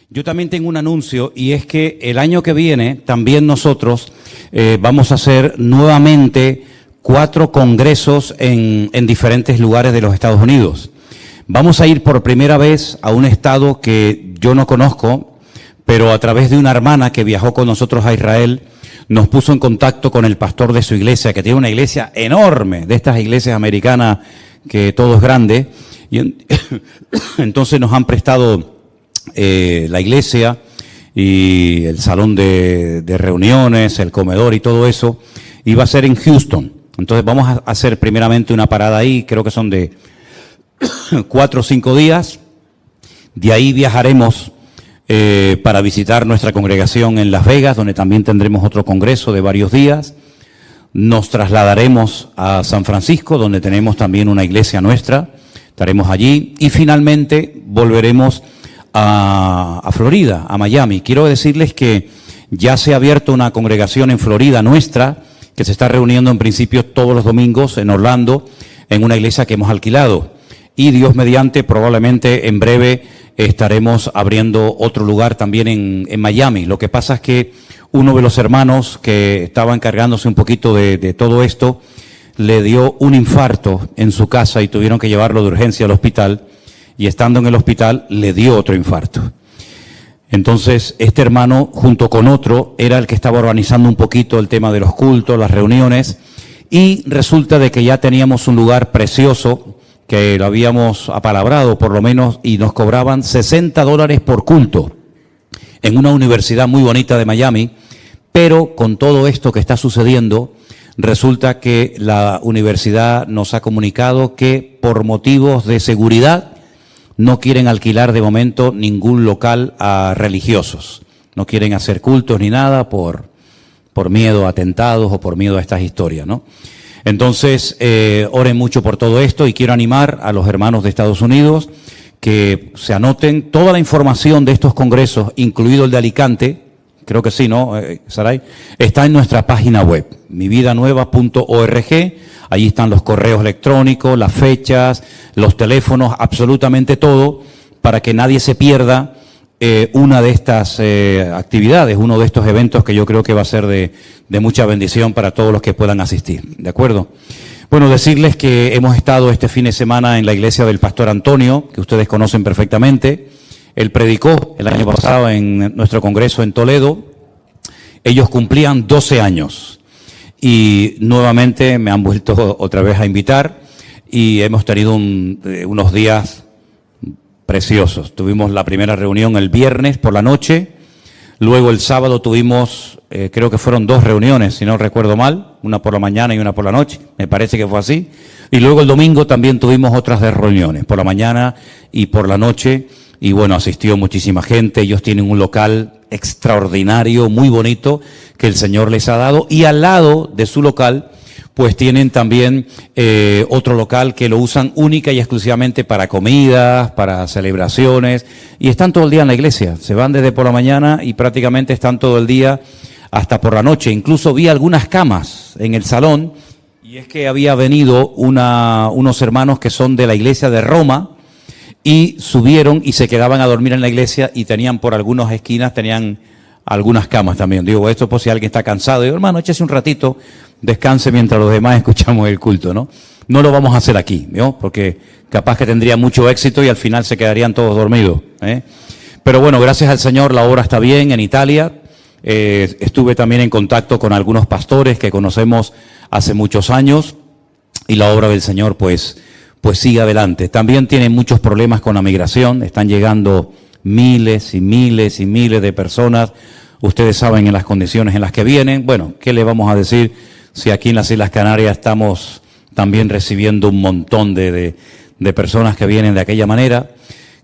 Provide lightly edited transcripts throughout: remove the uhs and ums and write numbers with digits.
Yo también tengo un anuncio, y es que el año que viene también nosotros vamos a hacer nuevamente 4 congresos en diferentes lugares de los Estados Unidos. Vamos a ir por primera vez a un estado que yo no conozco, pero a través de una hermana que viajó con nosotros a Israel, nos puso en contacto con el pastor de su iglesia, que tiene una iglesia enorme, de estas iglesias americanas que todo es grande, y entonces nos han prestado la iglesia y el salón de reuniones, el comedor y todo eso, y va a ser en Houston. Entonces vamos a hacer primeramente una parada ahí, creo que son de 4 o 5 días. De ahí viajaremos para visitar nuestra congregación en Las Vegas, donde también tendremos otro congreso de varios días. Nos trasladaremos a San Francisco, donde tenemos también una iglesia nuestra, estaremos allí, y finalmente volveremos a Florida, a Miami. Quiero decirles que ya se ha abierto una congregación en Florida nuestra, que se está reuniendo en principio todos los domingos en Orlando, en una iglesia que hemos alquilado. Y Dios mediante, probablemente en breve estaremos abriendo otro lugar también en Miami. Lo que pasa es que uno de los hermanos que estaba encargándose un poquito de todo esto, le dio un infarto en su casa y tuvieron que llevarlo de urgencia al hospital. Y estando en el hospital, le dio otro infarto. Entonces, este hermano, junto con otro, era el que estaba organizando un poquito el tema de los cultos, las reuniones, y resulta de que ya teníamos un lugar precioso, que lo habíamos apalabrado por lo menos, y nos cobraban $60 por culto, en una universidad muy bonita de Miami, pero con todo esto que está sucediendo, resulta que la universidad nos ha comunicado que por motivos de seguridad, no quieren alquilar de momento ningún local a religiosos. No quieren hacer cultos ni nada por miedo a atentados o por miedo a estas historias, ¿no? Entonces, oren mucho por todo esto, y quiero animar a los hermanos de Estados Unidos que se anoten. Toda la información de estos congresos, incluido el de Alicante, creo que sí, ¿no, Saray? Está en nuestra página web, mividanueva.org. Allí están los correos electrónicos, las fechas, los teléfonos, absolutamente todo, para que nadie se pierda una de estas actividades, uno de estos eventos que yo creo que va a ser de mucha bendición para todos los que puedan asistir. ¿De acuerdo? Bueno, decirles que hemos estado este fin de semana en la iglesia del pastor Antonio, que ustedes conocen perfectamente. Él predicó el año pasado en nuestro congreso en Toledo. Ellos cumplían 12 años. Y nuevamente me han vuelto otra vez a invitar, y hemos tenido unos días preciosos. Tuvimos la primera reunión el viernes por la noche, luego el sábado tuvimos, creo que fueron 2 reuniones, si no recuerdo mal, una por la mañana y una por la noche, me parece que fue así. Y luego el domingo también tuvimos otras 2 reuniones, por la mañana y por la noche, y bueno, asistió muchísima gente. Ellos tienen un local extraordinario, muy bonito, que el Señor les ha dado, y al lado de su local, pues tienen también otro local que lo usan única y exclusivamente para comidas, para celebraciones, y están todo el día en la iglesia. Se van desde por la mañana y prácticamente están todo el día hasta por la noche. Incluso vi algunas camas en el salón, y es que había venido unos hermanos que son de la iglesia de Roma, y subieron y se quedaban a dormir en la iglesia, y tenían por algunas esquinas, tenían algunas camas también. Digo, esto por si alguien está cansado. Digo, hermano, échese un ratito, descanse mientras los demás escuchamos el culto, ¿no? No lo vamos a hacer aquí, ¿no? Porque capaz que tendría mucho éxito y al final se quedarían todos dormidos, ¿eh? Pero bueno, gracias al Señor la obra está bien en Italia. Estuve también en contacto con algunos pastores que conocemos hace muchos años, y la obra del Señor pues sigue adelante. También tienen muchos problemas con la migración, están llegando miles y miles y miles de personas. Ustedes saben en las condiciones en las que vienen. Bueno, ¿qué le vamos a decir si aquí en las Islas Canarias estamos también recibiendo un montón de personas que vienen de aquella manera?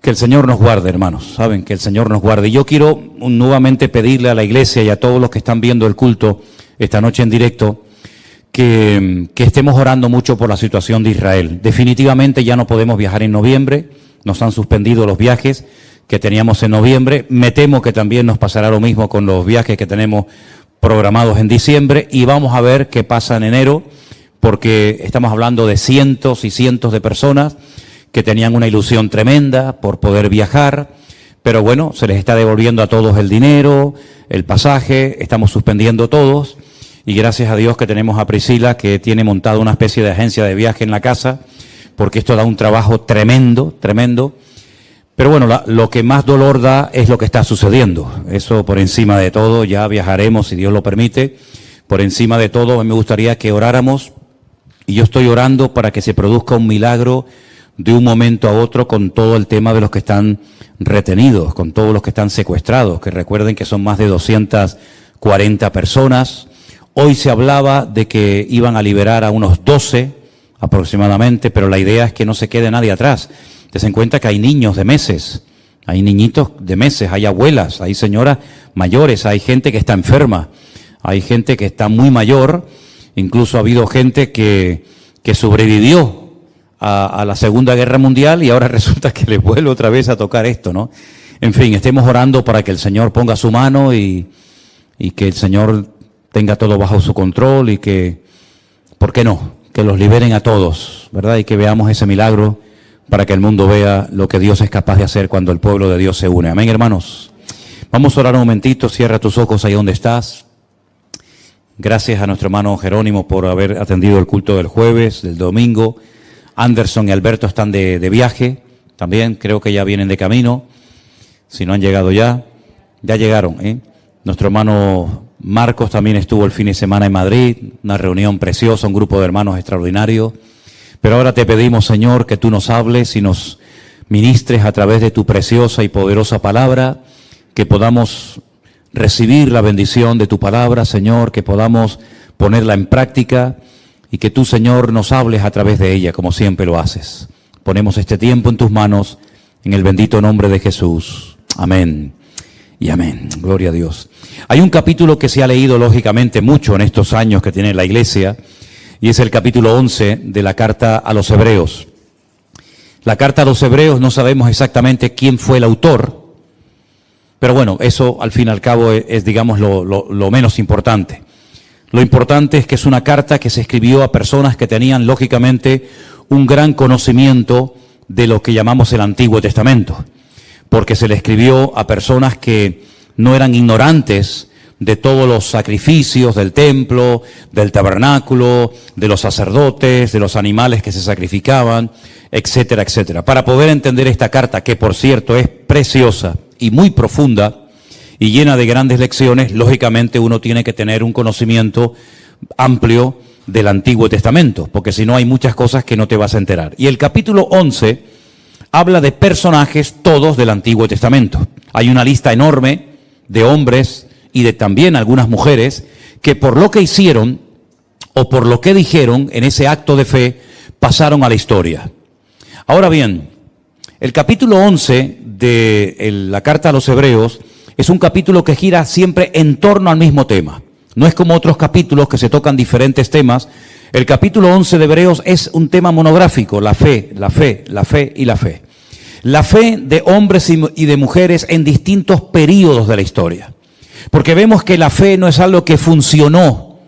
Que el Señor nos guarde, hermanos, saben, que el Señor nos guarde. Y yo quiero nuevamente pedirle a la iglesia y a todos los que están viendo el culto esta noche en directo, que estemos orando mucho por la situación de Israel. Definitivamente ya no podemos viajar en noviembre, nos han suspendido los viajes que teníamos en noviembre. Me temo que también nos pasará lo mismo con los viajes que tenemos programados en diciembre, y vamos a ver qué pasa en enero, porque estamos hablando de cientos y cientos de personas que tenían una ilusión tremenda por poder viajar, pero bueno, se les está devolviendo a todos el dinero, el pasaje, estamos suspendiendo todos, y gracias a Dios que tenemos a Priscila, que tiene montado una especie de agencia de viaje en la casa, porque esto da un trabajo tremendo, tremendo. Pero bueno, lo que más dolor da es lo que está sucediendo. Eso por encima de todo, ya viajaremos si Dios lo permite. Por encima de todo, me gustaría que oráramos, y yo estoy orando para que se produzca un milagro de un momento a otro con todo el tema de los que están retenidos, con todos los que están secuestrados, que recuerden que son más de 240 personas. Hoy se hablaba de que iban a liberar a unos 12 aproximadamente, pero la idea es que no se quede nadie atrás. Ten en cuenta que hay niños de meses, hay niñitos de meses, hay abuelas, hay señoras mayores, hay gente que está enferma, hay gente que está muy mayor, incluso ha habido gente que sobrevivió a la Segunda Guerra Mundial y ahora resulta que le vuelve otra vez a tocar esto, ¿no? En fin, estemos orando para que el Señor ponga su mano y que el Señor tenga todo bajo su control y que, ¿por qué no?, que los liberen a todos, ¿verdad? Y que veamos ese milagro para que el mundo vea lo que Dios es capaz de hacer cuando el pueblo de Dios se une. Amén, hermanos. Vamos a orar un momentito, cierra tus ojos ahí donde estás. Gracias a nuestro hermano Jerónimo por haber atendido el culto del jueves, del domingo. Anderson y Alberto están de viaje, también creo que ya vienen de camino. Si no han llegado ya llegaron, ¿eh? Nuestro hermano Marcos también estuvo el fin de semana en Madrid, una reunión preciosa, un grupo de hermanos extraordinario. Pero ahora te pedimos, Señor, que tú nos hables y nos ministres a través de tu preciosa y poderosa palabra, que podamos recibir la bendición de tu palabra, Señor, que podamos ponerla en práctica y que tú, Señor, nos hables a través de ella, como siempre lo haces. Ponemos este tiempo en tus manos, en el bendito nombre de Jesús. Amén y amén. Gloria a Dios. Hay un capítulo que se ha leído, lógicamente, mucho en estos años que tiene la Iglesia, y es el capítulo 11 de la carta a los Hebreos. La carta a los Hebreos no sabemos exactamente quién fue el autor, pero bueno, eso al fin y al cabo es digamos, lo menos importante. Lo importante es que es una carta que se escribió a personas que tenían, lógicamente, un gran conocimiento de lo que llamamos el Antiguo Testamento, porque se le escribió a personas que no eran ignorantes de todos los sacrificios del templo, del tabernáculo, de los sacerdotes, de los animales que se sacrificaban, etcétera, etcétera. Para poder entender esta carta, que por cierto es preciosa y muy profunda y llena de grandes lecciones, lógicamente uno tiene que tener un conocimiento amplio del Antiguo Testamento, porque si no hay muchas cosas que no te vas a enterar. Y el capítulo 11 habla de personajes todos del Antiguo Testamento. Hay una lista enorme de hombres y de también algunas mujeres que por lo que hicieron o por lo que dijeron en ese acto de fe pasaron a la historia. Ahora bien, el capítulo 11 de la carta a los Hebreos es un capítulo que gira siempre en torno al mismo tema. No es como otros capítulos que se tocan diferentes temas. El capítulo 11 de Hebreos es un tema monográfico, la fe, la fe, la fe y la fe. La fe de hombres y de mujeres en distintos períodos de la historia. Porque vemos que la fe no es algo que funcionó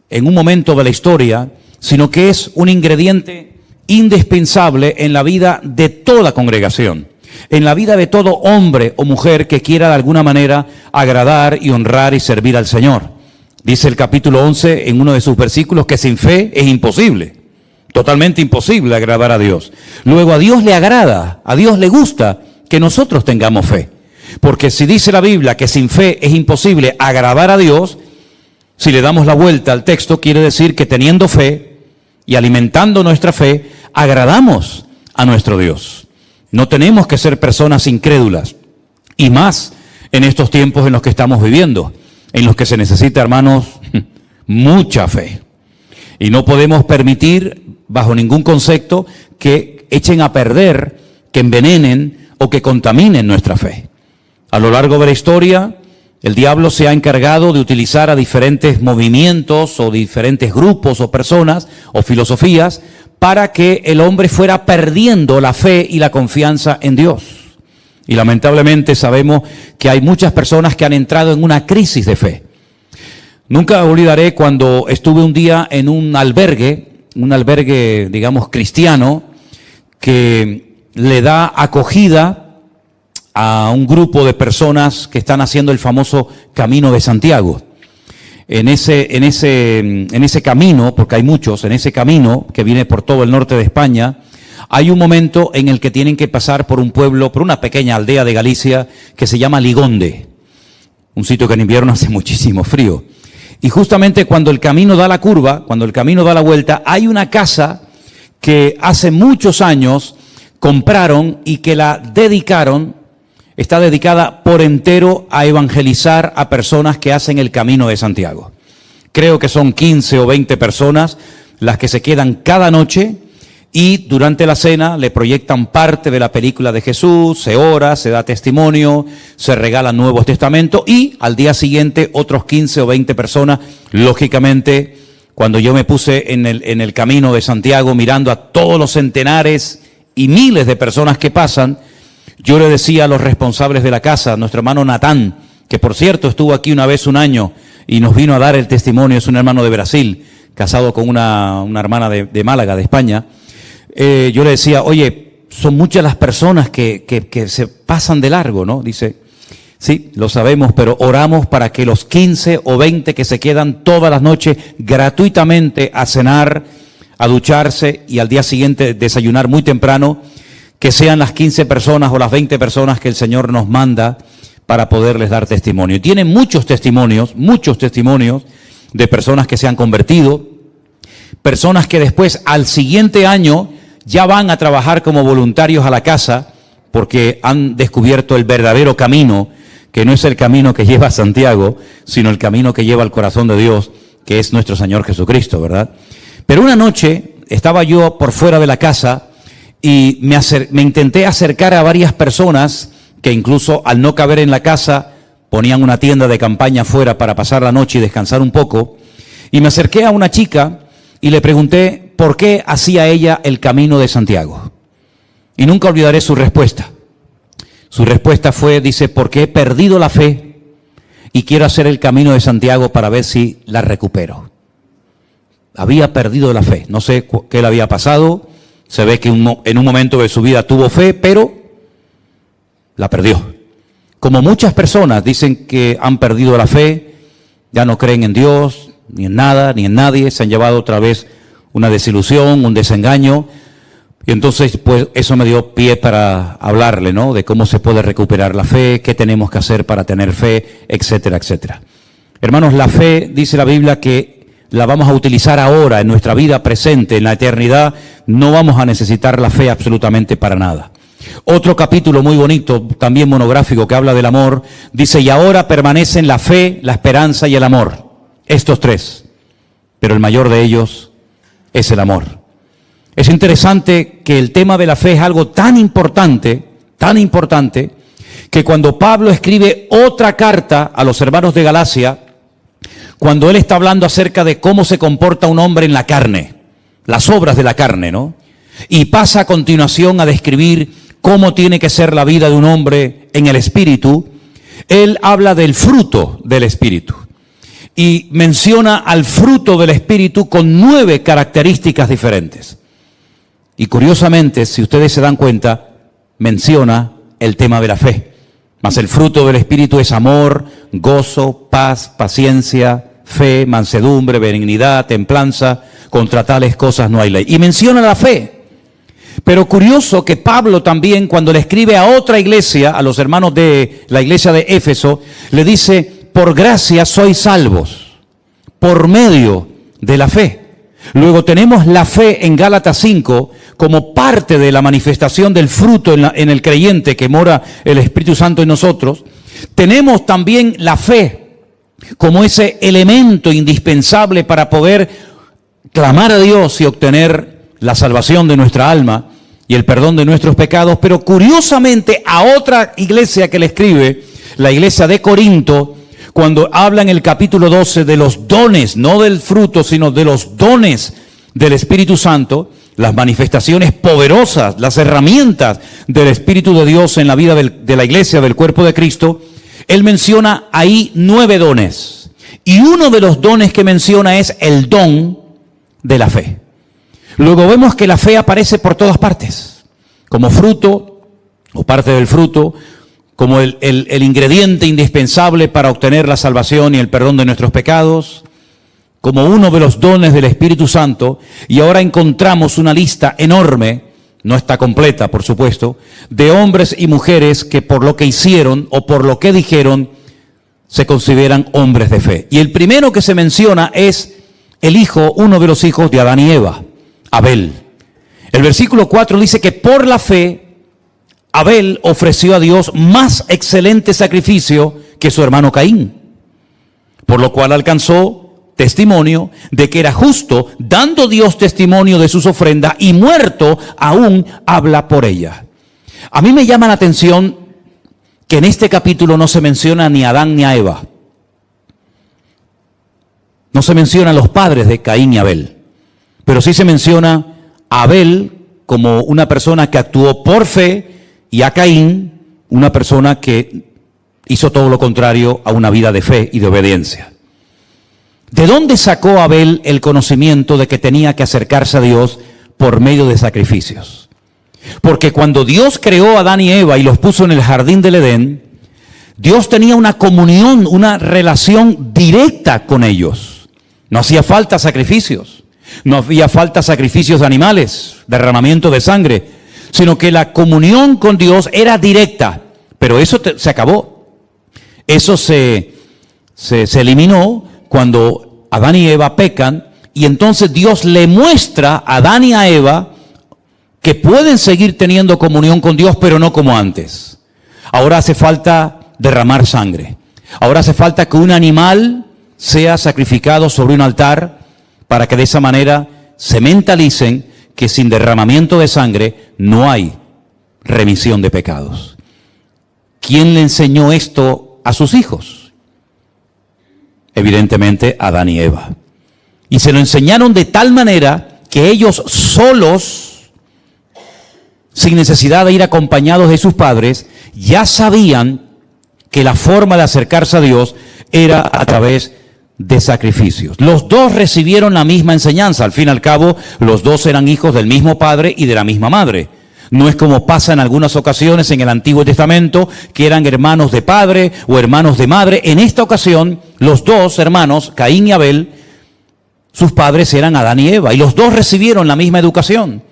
en un momento de la historia, sino que es un ingrediente indispensable en la vida de toda congregación, en la vida de todo hombre o mujer que quiera de alguna manera agradar y honrar y servir al Señor. Dice el capítulo 11 en uno de sus versículos que sin fe es imposible, totalmente imposible agradar a Dios. Luego a Dios le agrada, a Dios le gusta que nosotros tengamos fe. Porque si dice la Biblia que sin fe es imposible agradar a Dios, si le damos la vuelta al texto, quiere decir que teniendo fe y alimentando nuestra fe, agradamos a nuestro Dios. No tenemos que ser personas incrédulas, y más en estos tiempos en los que estamos viviendo, en los que se necesita, hermanos, mucha fe. Y no podemos permitir, bajo ningún concepto, que echen a perder, que envenenen o que contaminen nuestra fe. A lo largo de la historia, el diablo se ha encargado de utilizar a diferentes movimientos o diferentes grupos o personas o filosofías para que el hombre fuera perdiendo la fe y la confianza en Dios. Y lamentablemente sabemos que hay muchas personas que han entrado en una crisis de fe. Nunca olvidaré cuando estuve un día en un albergue, digamos cristiano, que le da acogida a un grupo de personas que están haciendo el famoso Camino de Santiago. En ese camino, porque hay muchos, en ese camino que viene por todo el norte de España, hay un momento en el que tienen que pasar por un pueblo, por una pequeña aldea de Galicia que se llama Ligonde, un sitio que en invierno hace muchísimo frío. Y justamente cuando el camino da la curva, cuando el camino da la vuelta, hay una casa que hace muchos años compraron y que la dedicaron, está dedicada por entero a evangelizar a personas que hacen el Camino de Santiago. Creo que son 15 o 20 personas las que se quedan cada noche y durante la cena le proyectan parte de la película de Jesús, se ora, se da testimonio, se regalan Nuevos Testamentos y al día siguiente otros 15 o 20 personas. Lógicamente, cuando yo me puse en el Camino de Santiago mirando a todos los centenares y miles de personas que pasan, yo le decía a los responsables de la casa, nuestro hermano Natán, que por cierto estuvo aquí una vez un año y nos vino a dar el testimonio, es un hermano de Brasil, casado con una hermana de Málaga, de España. Yo le decía, oye, son muchas las personas que se pasan de largo, ¿no? Dice, sí, lo sabemos, pero oramos para que los 15 o 20 que se quedan todas las noches gratuitamente a cenar, a ducharse y al día siguiente desayunar muy temprano, que sean las 15 personas o las 20 personas que el Señor nos manda para poderles dar testimonio. Tienen muchos testimonios de personas que se han convertido, personas que después al siguiente año ya van a trabajar como voluntarios a la casa porque han descubierto el verdadero camino, que no es el camino que lleva a Santiago, sino el camino que lleva al corazón de Dios, que es nuestro Señor Jesucristo, ¿verdad? Pero una noche estaba yo por fuera de la casa y me intenté acercar a varias personas que incluso al no caber en la casa ponían una tienda de campaña afuera para pasar la noche y descansar un poco. Y me acerqué a una chica y le pregunté por qué hacía ella el Camino de Santiago. Y nunca olvidaré su respuesta. Su respuesta fue, dice, porque he perdido la fe y quiero hacer el Camino de Santiago para ver si la recupero. Había perdido la fe, no sé qué le había pasado, se ve que en un momento de su vida tuvo fe, pero la perdió. Como muchas personas dicen que han perdido la fe, ya no creen en Dios, ni en nada, ni en nadie, se han llevado otra vez una desilusión, un desengaño, y entonces pues eso me dio pie para hablarle, ¿no?, de cómo se puede recuperar la fe, qué tenemos que hacer para tener fe, etcétera, etcétera. Hermanos, la fe, dice la Biblia, que la vamos a utilizar ahora, en nuestra vida presente, en la eternidad, no vamos a necesitar la fe absolutamente para nada. Otro capítulo muy bonito, también monográfico, que habla del amor, dice, y ahora permanecen la fe, la esperanza y el amor, estos tres, pero el mayor de ellos es el amor. Es interesante que el tema de la fe es algo tan importante, que cuando Pablo escribe otra carta a los hermanos de Galacia, cuando él está hablando acerca de cómo se comporta un hombre en la carne, las obras de la carne, ¿no? Y pasa a continuación a describir cómo tiene que ser la vida de un hombre en el espíritu, él habla del fruto del espíritu. Y menciona al fruto del espíritu con 9 características diferentes. Y curiosamente, si ustedes se dan cuenta, menciona el tema de la fe. Mas el fruto del espíritu es amor, gozo, paz, paciencia, fe, mansedumbre, benignidad, templanza. Contra tales cosas no hay ley. Y menciona la fe. Pero curioso que Pablo también, cuando le escribe a otra iglesia, a los hermanos de la iglesia de Éfeso, le dice, por gracia sois salvos, por medio de la fe. Luego tenemos la fe en Gálatas 5 como parte de la manifestación del fruto en el creyente que mora el Espíritu Santo en nosotros. Tenemos también la fe como ese elemento indispensable para poder clamar a Dios y obtener la salvación de nuestra alma y el perdón de nuestros pecados. Pero curiosamente a otra iglesia que le escribe, la iglesia de Corinto, cuando habla en el capítulo 12 de los dones, no del fruto, sino de los dones del Espíritu Santo, las manifestaciones poderosas, las herramientas del Espíritu de Dios en la vida de la iglesia, del cuerpo de Cristo, él menciona ahí 9 dones. Y uno de los dones que menciona es el don de la fe. Luego vemos que la fe aparece por todas partes, como fruto o parte del fruto, como el ingrediente indispensable para obtener la salvación y el perdón de nuestros pecados, como uno de los dones del Espíritu Santo, y ahora encontramos una lista enorme, no está completa, por supuesto, de hombres y mujeres que por lo que hicieron o por lo que dijeron, se consideran hombres de fe. Y el primero que se menciona es el hijo, uno de los hijos de Adán y Eva, Abel. El versículo 4 dice que por la fe, Abel ofreció a Dios más excelente sacrificio que su hermano Caín, por lo cual alcanzó testimonio de que era justo, dando Dios testimonio de sus ofrendas, y muerto aún habla por ella. A mí me llama la atención que en este capítulo no se menciona ni a Adán ni a Eva. No se mencionan los padres de Caín y Abel, pero sí se menciona a Abel como una persona que actuó por fe y a Caín, una persona que hizo todo lo contrario a una vida de fe y de obediencia. ¿De dónde sacó Abel el conocimiento de que tenía que acercarse a Dios por medio de sacrificios? Porque cuando Dios creó a Adán y Eva y los puso en el jardín del Edén, Dios tenía una comunión, una relación directa con ellos. No hacía falta sacrificios, no hacía falta sacrificios de animales, derramamiento de sangre, sino que la comunión con Dios era directa. Pero eso se acabó. Eso se eliminó cuando Adán y Eva pecan, y entonces Dios le muestra a Adán y a Eva que pueden seguir teniendo comunión con Dios, pero no como antes. Ahora hace falta derramar sangre. Ahora hace falta que un animal sea sacrificado sobre un altar para que de esa manera se mentalicen que sin derramamiento de sangre no hay remisión de pecados. ¿Quién le enseñó esto a sus hijos? Evidentemente Adán y Eva. Y se lo enseñaron de tal manera que ellos solos, sin necesidad de ir acompañados de sus padres, ya sabían que la forma de acercarse a Dios era a través de sacrificios. Los dos recibieron la misma enseñanza. Al fin y al cabo, los dos eran hijos del mismo padre y de la misma madre. No es como pasa en algunas ocasiones en el Antiguo Testamento, que eran hermanos de padre o hermanos de madre. En esta ocasión, los dos hermanos, Caín y Abel, sus padres eran Adán y Eva, y los dos recibieron la misma educación.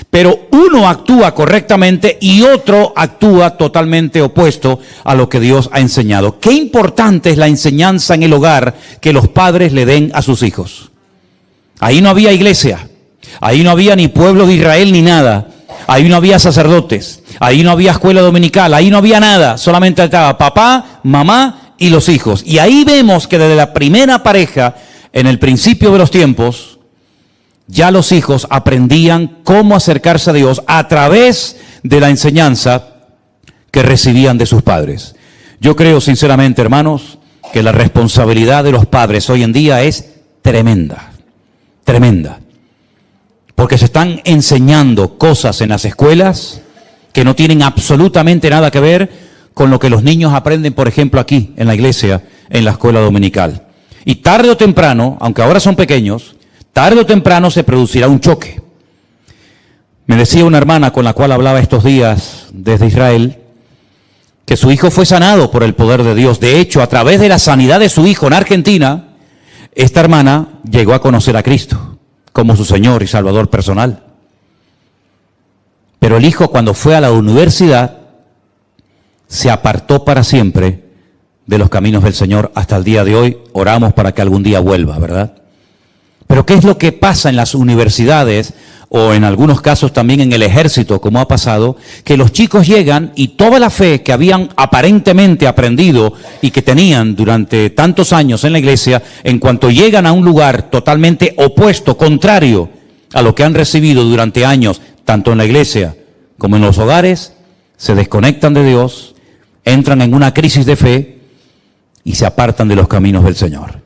Pero uno actúa correctamente y otro actúa totalmente opuesto a lo que Dios ha enseñado. Qué importante es la enseñanza en el hogar que los padres le den a sus hijos. Ahí no había iglesia, ahí no había ni pueblo de Israel ni nada. Ahí no había sacerdotes, ahí no había escuela dominical, ahí no había nada, solamente estaba papá, mamá y los hijos. Y ahí vemos que desde la primera pareja, en el principio de los tiempos, ya los hijos aprendían cómo acercarse a Dios a través de la enseñanza que recibían de sus padres. Yo creo sinceramente, hermanos, que la responsabilidad de los padres hoy en día es tremenda, tremenda. Porque se están enseñando cosas en las escuelas que no tienen absolutamente nada que ver con lo que los niños aprenden, por ejemplo, aquí en la iglesia, en la escuela dominical. Y tarde o temprano, aunque ahora son pequeños, tarde o temprano se producirá un choque. Me decía una hermana con la cual hablaba estos días desde Israel, que su hijo fue sanado por el poder de Dios. De hecho, a través de la sanidad de su hijo en Argentina, esta hermana llegó a conocer a Cristo como su Señor y Salvador personal. Pero el hijo, cuando fue a la universidad, se apartó para siempre de los caminos del Señor. Hasta el día de hoy oramos para que algún día vuelva, ¿verdad? Pero ¿qué es lo que pasa en las universidades o en algunos casos también en el ejército, como ha pasado? Que los chicos llegan y toda la fe que habían aparentemente aprendido y que tenían durante tantos años en la iglesia, en cuanto llegan a un lugar totalmente opuesto, contrario a lo que han recibido durante años, tanto en la iglesia como en los hogares, se desconectan de Dios, entran en una crisis de fe y se apartan de los caminos del Señor.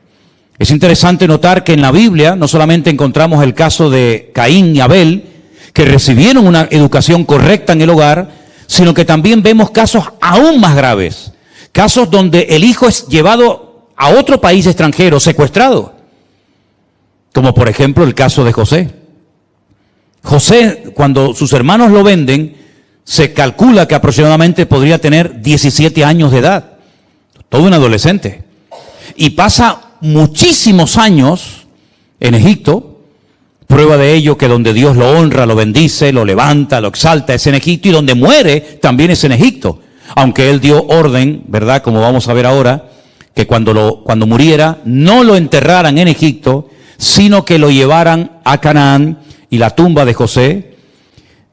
Es interesante notar que en la Biblia no solamente encontramos el caso de Caín y Abel, que recibieron una educación correcta en el hogar, sino que también vemos casos aún más graves. Casos donde el hijo es llevado a otro país extranjero, secuestrado. Como por ejemplo el caso de José. José, cuando sus hermanos lo venden, Se calcula que aproximadamente podría tener 17 años de edad, todo un adolescente. Y pasa muchísimos años en Egipto. Prueba de ello que donde Dios lo honra, lo bendice, lo levanta, lo exalta es en Egipto, y donde muere también es en Egipto. Aunque él dio orden, ¿verdad? Como vamos a ver ahora, que cuando muriera no lo enterraran en Egipto, sino que lo llevaran a Canaán, y la tumba de José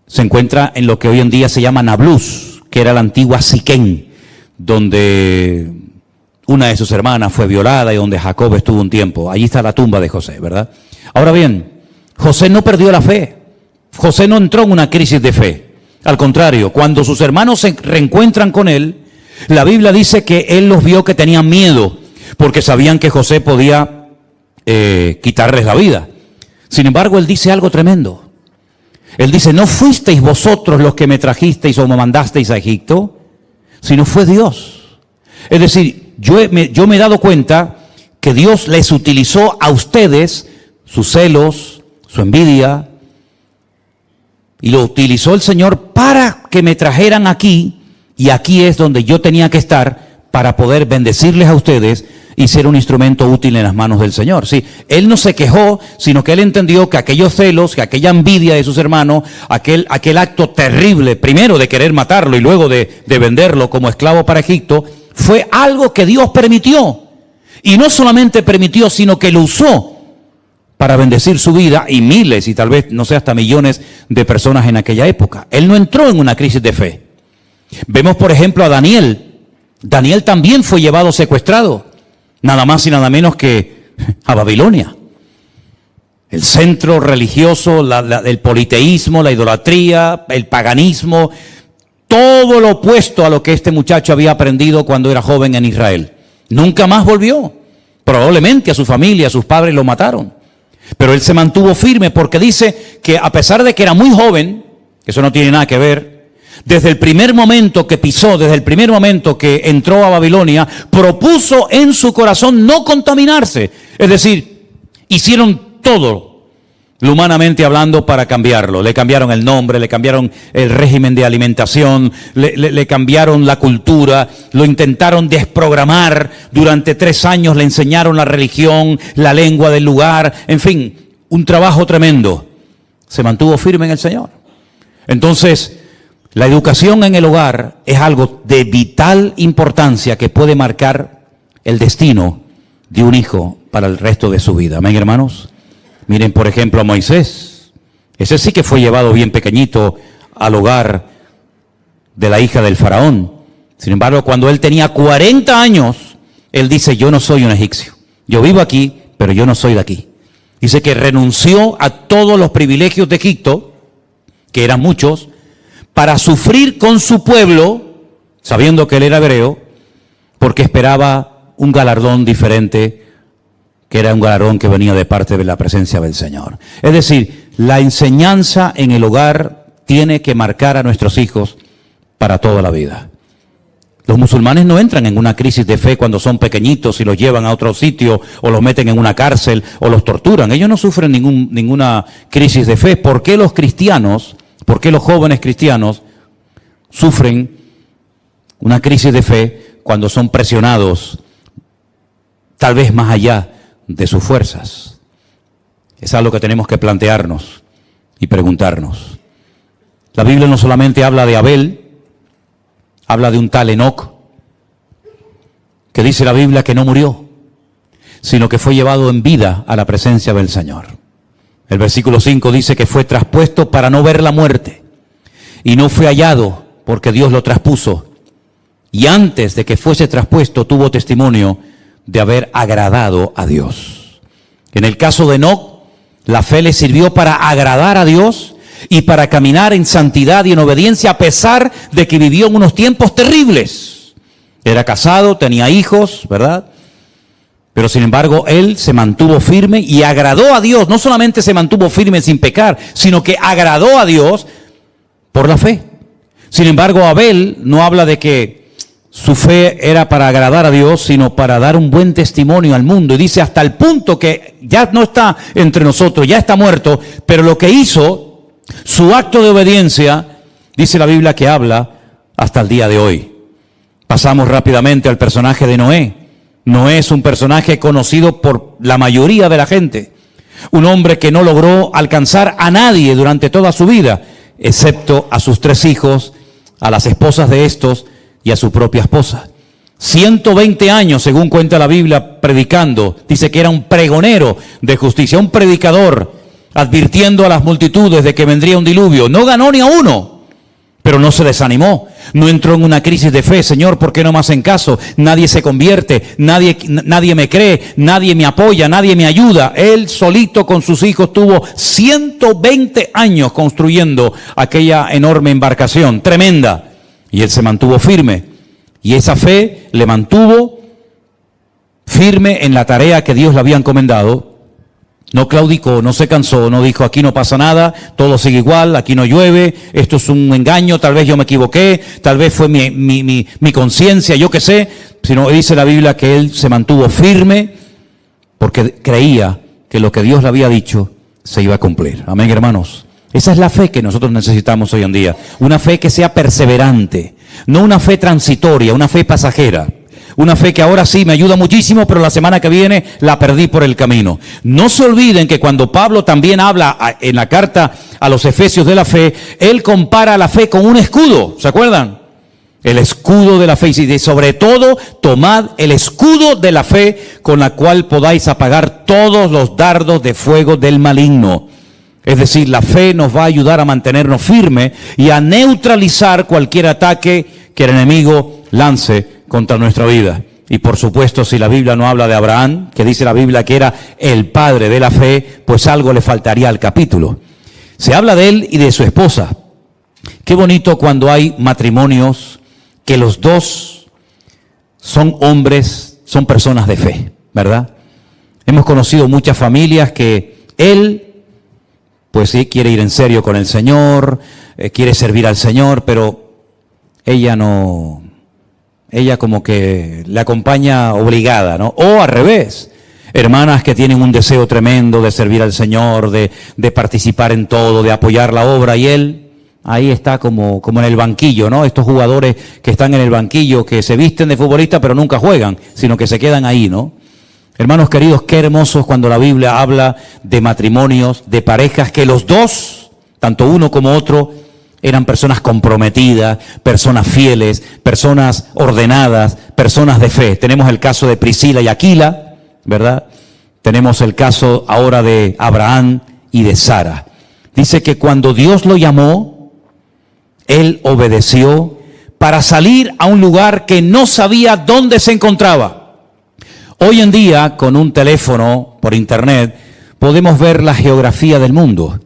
se encuentra en lo que hoy en día se llama Nablus, que era la antigua Siquén, donde una de sus hermanas fue violada y donde Jacob estuvo un tiempo. Allí está la tumba de José, ¿verdad? Ahora bien, José no perdió la fe. José no entró en una crisis de fe. Al contrario, cuando sus hermanos se reencuentran con él, la Biblia dice que él los vio que tenían miedo, porque sabían que José podía quitarles la vida. Sin embargo, él dice algo tremendo. Él dice, no fuisteis vosotros los que me trajisteis o me mandasteis a Egipto, sino fue Dios. Es decir, yo me he dado cuenta que Dios les utilizó a ustedes sus celos, su envidia, y lo utilizó el Señor para que me trajeran aquí, y aquí es donde yo tenía que estar para poder bendecirles a ustedes y ser un instrumento útil en las manos del Señor. Sí, él no se quejó, sino que él entendió que aquellos celos, que aquella envidia de sus hermanos, aquel acto terrible, primero de querer matarlo y luego de venderlo como esclavo para Egipto, fue algo que Dios permitió. Y no solamente permitió, sino que lo usó para bendecir su vida y miles y tal vez, no sé, hasta millones de personas en aquella época. Él no entró en una crisis de fe. Vemos, por ejemplo, a Daniel. Daniel también fue llevado secuestrado, nada más y nada menos que a Babilonia. El centro religioso, el politeísmo, la idolatría, el paganismo, todo lo opuesto a lo que este muchacho había aprendido cuando era joven en Israel. Nunca más volvió. Probablemente a su familia, a sus padres lo mataron. Pero él se mantuvo firme porque dice que a pesar de que era muy joven, eso no tiene nada que ver, desde el primer momento que pisó, desde el primer momento que entró a Babilonia, propuso en su corazón no contaminarse. Es decir, hicieron todo, lo humanamente hablando, para cambiarlo. Le cambiaron el nombre, le cambiaron el régimen de alimentación, le cambiaron la cultura, lo intentaron desprogramar. Durante 3 años le enseñaron la religión, la lengua del lugar, en fin, un trabajo tremendo. Se mantuvo firme en el Señor. Entonces, la educación en el hogar es algo de vital importancia que puede marcar el destino de un hijo para el resto de su vida. Amén, hermanos. Miren, por ejemplo, a Moisés. Ese sí que fue llevado bien pequeñito al hogar de la hija del faraón. Sin embargo, cuando él tenía 40 años, él dice, yo no soy un egipcio. Yo vivo aquí, pero yo no soy de aquí. Dice que renunció a todos los privilegios de Egipto, que eran muchos, para sufrir con su pueblo, sabiendo que él era hebreo, porque esperaba un galardón diferente, que era un galardón que venía de parte de la presencia del Señor. Es decir, la enseñanza en el hogar tiene que marcar a nuestros hijos para toda la vida. Los musulmanes no entran en una crisis de fe cuando son pequeñitos y los llevan a otro sitio o los meten en una cárcel o los torturan. Ellos no sufren ninguna crisis de fe. ¿Por qué los cristianos, por qué los jóvenes cristianos sufren una crisis de fe cuando son presionados tal vez más allá de sus fuerzas? Es algo que tenemos que plantearnos y preguntarnos. La Biblia no solamente habla de Abel, habla de un tal Enoc, que dice la Biblia que no murió, sino que fue llevado en vida a la presencia del Señor. El versículo 5 dice que fue traspuesto para no ver la muerte, y no fue hallado porque Dios lo traspuso. Y antes de que fuese traspuesto tuvo testimonio de haber agradado a Dios. En el caso de Enoc, la fe le sirvió para agradar a Dios y para caminar en santidad y en obediencia a pesar de que vivió en unos tiempos terribles. Era casado, tenía hijos, ¿verdad? Pero sin embargo, él se mantuvo firme y agradó a Dios. No solamente se mantuvo firme sin pecar, sino que agradó a Dios por la fe. Sin embargo, Abel no habla de que su fe era para agradar a Dios, sino para dar un buen testimonio al mundo. Y dice hasta el punto que ya no está entre nosotros, ya está muerto, pero lo que hizo, su acto de obediencia, Dice la Biblia que habla hasta el día de hoy. Pasamos rápidamente al personaje de Noé. Noé es un personaje conocido por la mayoría de la gente. Un hombre que no logró alcanzar a nadie durante toda su vida, excepto a sus 3 hijos, a las esposas de estos y a su propia esposa. 120 años, según cuenta la Biblia, predicando. Dice que era un pregonero de justicia, un predicador, advirtiendo a las multitudes de que vendría un diluvio. No ganó ni a uno, pero no se desanimó. No entró en una crisis de fe. Señor, ¿por qué no me hacen caso? Nadie se convierte, nadie me cree, nadie me apoya, nadie me ayuda. Él solito con sus hijos tuvo 120 años construyendo aquella enorme embarcación, tremenda. Y él se mantuvo firme. Y esa fe le mantuvo firme en la tarea que Dios le había encomendado. No claudicó, no se cansó, no dijo aquí no pasa nada, todo sigue igual, aquí no llueve, esto es un engaño, tal vez yo me equivoqué, tal vez fue mi conciencia, yo qué sé. Sino dice la Biblia que él se mantuvo firme porque creía que lo que Dios le había dicho se iba a cumplir. Amén, hermanos. Esa es la fe que nosotros necesitamos hoy en día. Una fe que sea perseverante, no una fe transitoria, una fe pasajera. Una fe que ahora sí me ayuda muchísimo, pero la semana que viene la perdí por el camino. No se olviden que cuando Pablo también habla en la carta a los Efesios de la fe, él compara la fe con un escudo. ¿Se acuerdan? El escudo de la fe. Y dice, sobre todo, tomad el escudo de la fe con la cual podáis apagar todos los dardos de fuego del maligno. Es decir, la fe nos va a ayudar a mantenernos firmes y a neutralizar cualquier ataque que el enemigo lance contra nuestra vida. Y por supuesto, si la Biblia no habla de Abraham, que dice la Biblia que era el padre de la fe, pues algo le faltaría al capítulo. Se habla de él y de su esposa. Qué bonito cuando hay matrimonios que los dos son hombres, son personas de fe, ¿verdad? Hemos conocido muchas familias que él, pues sí, quiere ir en serio con el Señor, quiere servir al Señor, pero ella no, ella como que le acompaña obligada, ¿no? O al revés, hermanas que tienen un deseo tremendo de servir al Señor, de participar en todo, de apoyar la obra, y él ahí está como en el banquillo, ¿no? Estos jugadores que están en el banquillo, que se visten de futbolista pero nunca juegan, sino que se quedan ahí, ¿no? Hermanos queridos, qué hermosos cuando la Biblia habla de matrimonios, de parejas que los dos, tanto uno como otro, eran personas comprometidas, personas fieles, personas ordenadas, personas de fe. Tenemos el caso de Priscila y Aquila, ¿verdad? Tenemos el caso ahora de Abraham y de Sara. Dice que cuando Dios lo llamó, él obedeció para salir a un lugar que no sabía dónde se encontraba. Hoy en día, con un teléfono por internet, podemos ver la geografía del mundo.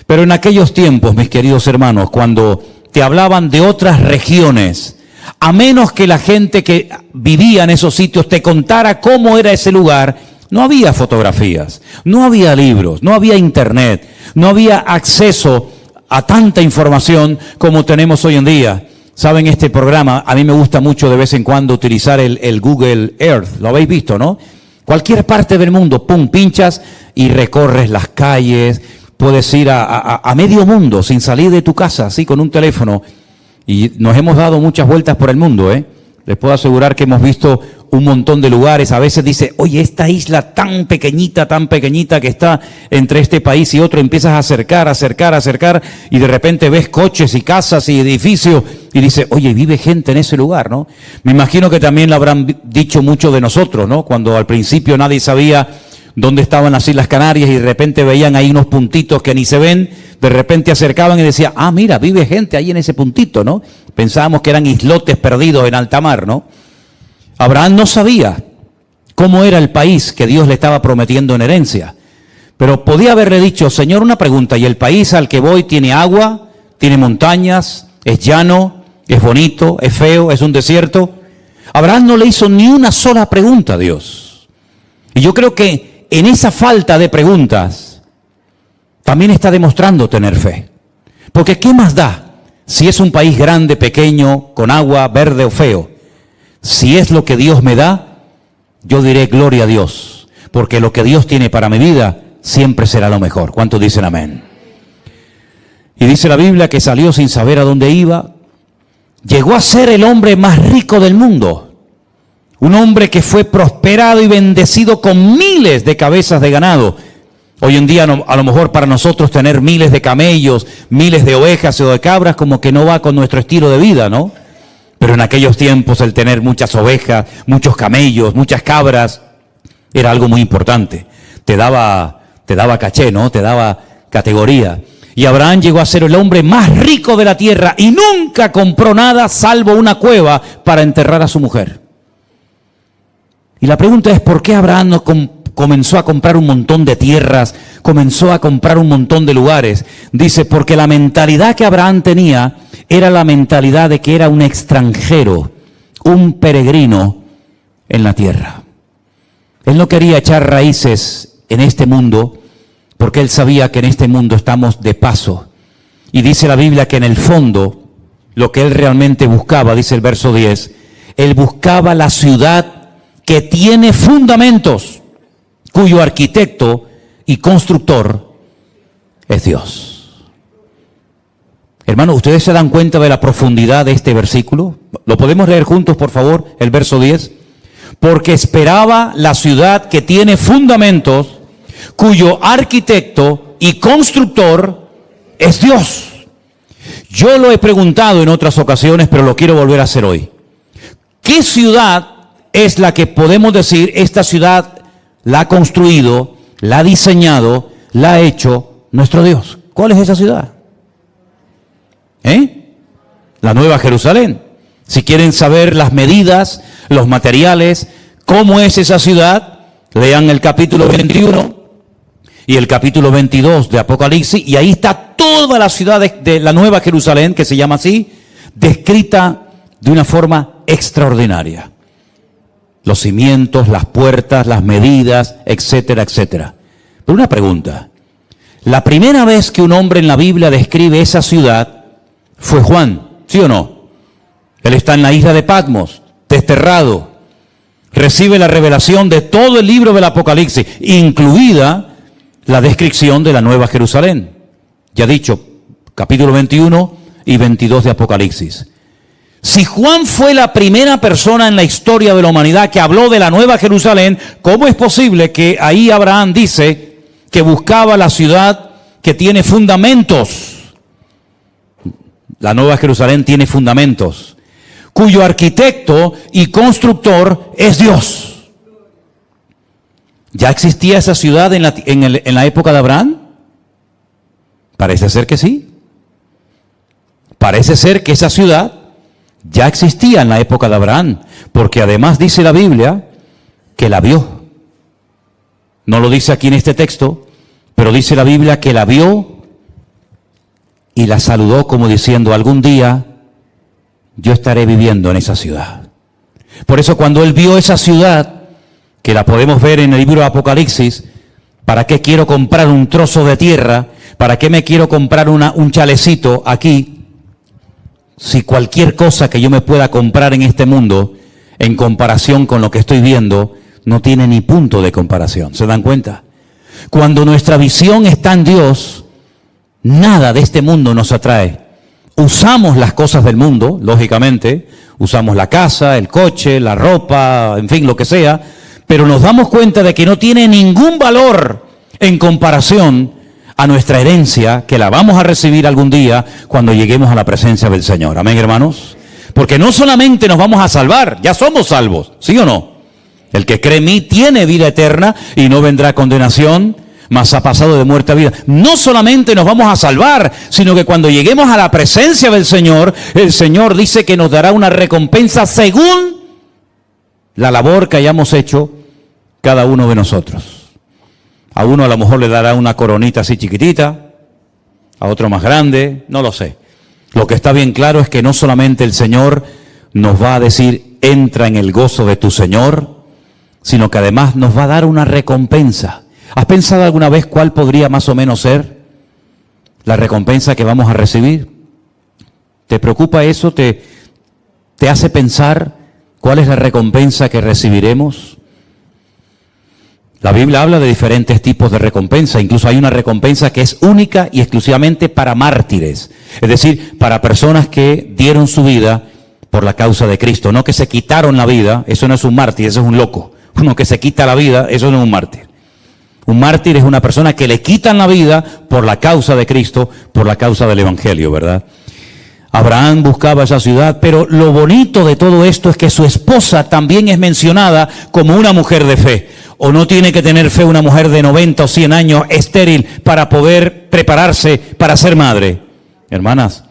Pero en aquellos tiempos, mis queridos hermanos, cuando te hablaban de otras regiones, a menos que la gente que vivía en esos sitios te contara cómo era ese lugar, no había fotografías, no había libros, no había internet, no había acceso a tanta información como tenemos hoy en día. Saben, este programa, a mí me gusta mucho de vez en cuando utilizar el Google Earth, lo habéis visto, ¿no? Cualquier parte del mundo, pum, pinchas y recorres las calles, puedes ir a medio mundo sin salir de tu casa, así con un teléfono. Y nos hemos dado muchas vueltas por el mundo, ¿eh? Les puedo asegurar que hemos visto un montón de lugares. A veces dice, oye, esta isla tan pequeñita que está entre este país y otro, empiezas a acercar, y de repente ves coches y casas y edificios, y dice, oye, vive gente en ese lugar, ¿no? Me imagino que también lo habrán dicho mucho de nosotros, ¿no? Cuando al principio nadie sabía dónde estaban las Islas Canarias y de repente veían ahí unos puntitos que ni se ven, de repente acercaban y decían, ah, mira, vive gente ahí en ese puntito, ¿no? Pensábamos que eran islotes perdidos en alta mar, ¿no? Abraham no sabía cómo era el país que Dios le estaba prometiendo en herencia, pero podía haberle dicho, Señor, una pregunta, ¿y el país al que voy tiene agua, tiene montañas, es llano, es bonito, es feo, es un desierto? Abraham no le hizo ni una sola pregunta a Dios. Y yo creo que en esa falta de preguntas también está demostrando tener fe. Porque ¿qué más da si es un país grande, pequeño, con agua, verde o feo? Si es lo que Dios me da, yo diré gloria a Dios, porque lo que Dios tiene para mi vida siempre será lo mejor. ¿Cuántos dicen amén? Y dice la Biblia que salió sin saber a dónde iba. Llegó a ser el hombre más rico del mundo. Un hombre que fue prosperado y bendecido con miles de cabezas de ganado. Hoy en día a lo mejor para nosotros tener miles de camellos, miles de ovejas o de cabras como que no va con nuestro estilo de vida, ¿no? Pero en aquellos tiempos el tener muchas ovejas, muchos camellos, muchas cabras, era algo muy importante. Te daba caché, ¿no? Te daba categoría. Y Abraham llegó a ser el hombre más rico de la tierra y nunca compró nada salvo una cueva para enterrar a su mujer. Y la pregunta es, ¿por qué Abraham no comenzó a comprar un montón de tierras, comenzó a comprar un montón de lugares? Dice, porque la mentalidad que Abraham tenía era la mentalidad de que era un extranjero, un peregrino en la tierra. Él no quería echar raíces en este mundo, porque él sabía que en este mundo estamos de paso. Y dice la Biblia que en el fondo, lo que él realmente buscaba, dice el verso 10, él buscaba la ciudad que tiene fundamentos, cuyo arquitecto y constructor es Dios. Hermanos, ¿ustedes se dan cuenta de la profundidad de este versículo? ¿Lo podemos leer juntos, por favor, el verso 10? Porque esperaba la ciudad que tiene fundamentos, cuyo arquitecto y constructor es Dios. Yo lo he preguntado en otras ocasiones, pero lo quiero volver a hacer hoy. ¿Qué ciudad es la que podemos decir, esta ciudad la ha construido, la ha diseñado, la ha hecho nuestro Dios? ¿Cuál es esa ciudad? La Nueva Jerusalén. Si quieren saber las medidas, los materiales, cómo es esa ciudad, lean el capítulo 21 y el capítulo 22 de Apocalipsis, y ahí está toda la ciudad de la Nueva Jerusalén, que se llama así, descrita de una forma extraordinaria. Los cimientos, las puertas, las medidas, etcétera, etcétera. Pero una pregunta. La primera vez que un hombre en la Biblia describe esa ciudad fue Juan, ¿sí o no? Él está en la isla de Patmos, desterrado. Recibe la revelación de todo el libro del Apocalipsis, incluida la descripción de la Nueva Jerusalén. Ya dicho, capítulo 21 y 22 de Apocalipsis. Si Juan fue la primera persona en la historia de la humanidad que habló de la Nueva Jerusalén, ¿cómo es posible que ahí Abraham dice que buscaba la ciudad que tiene fundamentos? La Nueva Jerusalén tiene fundamentos, cuyo arquitecto y constructor es Dios. ¿Ya existía esa ciudad en la época de Abraham? Parece ser que sí. Parece ser que esa ciudad ya existía en la época de Abraham, porque además dice la Biblia que la vio. No lo dice aquí en este texto, pero dice la Biblia que la vio y la saludó como diciendo, algún día yo estaré viviendo en esa ciudad. Por eso cuando él vio esa ciudad, que la podemos ver en el libro de Apocalipsis, ¿para qué quiero comprar un trozo de tierra? ¿Para qué me quiero comprar un chalecito aquí? Si cualquier cosa que yo me pueda comprar en este mundo, en comparación con lo que estoy viendo, no tiene ni punto de comparación. ¿Se dan cuenta? Cuando nuestra visión está en Dios, nada de este mundo nos atrae. Usamos las cosas del mundo, lógicamente, usamos la casa, el coche, la ropa, en fin, lo que sea, pero nos damos cuenta de que no tiene ningún valor en comparación a nuestra herencia, que la vamos a recibir algún día cuando lleguemos a la presencia del Señor. Amén, hermanos. Porque no solamente nos vamos a salvar, ya somos salvos, ¿sí o no? El que cree en mí tiene vida eterna y no vendrá a condenación, mas ha pasado de muerte a vida. No solamente nos vamos a salvar, sino que cuando lleguemos a la presencia del Señor, el Señor dice que nos dará una recompensa según la labor que hayamos hecho cada uno de nosotros. A uno a lo mejor le dará una coronita así chiquitita, a otro más grande, no lo sé. Lo que está bien claro es que no solamente el Señor nos va a decir, entra en el gozo de tu Señor, sino que además nos va a dar una recompensa. ¿Has pensado alguna vez cuál podría más o menos ser la recompensa que vamos a recibir? ¿Te preocupa eso? ¿Te hace pensar cuál es la recompensa que recibiremos? La Biblia habla de diferentes tipos de recompensa, incluso hay una recompensa que es única y exclusivamente para mártires, es decir, para personas que dieron su vida por la causa de Cristo, no que se quitaron la vida, eso no es un mártir, eso es un loco. Uno que se quita la vida, eso no es un mártir. Un mártir es una persona que le quitan la vida por la causa de Cristo, por la causa del Evangelio, ¿verdad? Abraham buscaba esa ciudad, pero lo bonito de todo esto es que su esposa también es mencionada como una mujer de fe. ¿O no tiene que tener fe una mujer de 90 o 100 años estéril para poder prepararse para ser madre? Hermanas,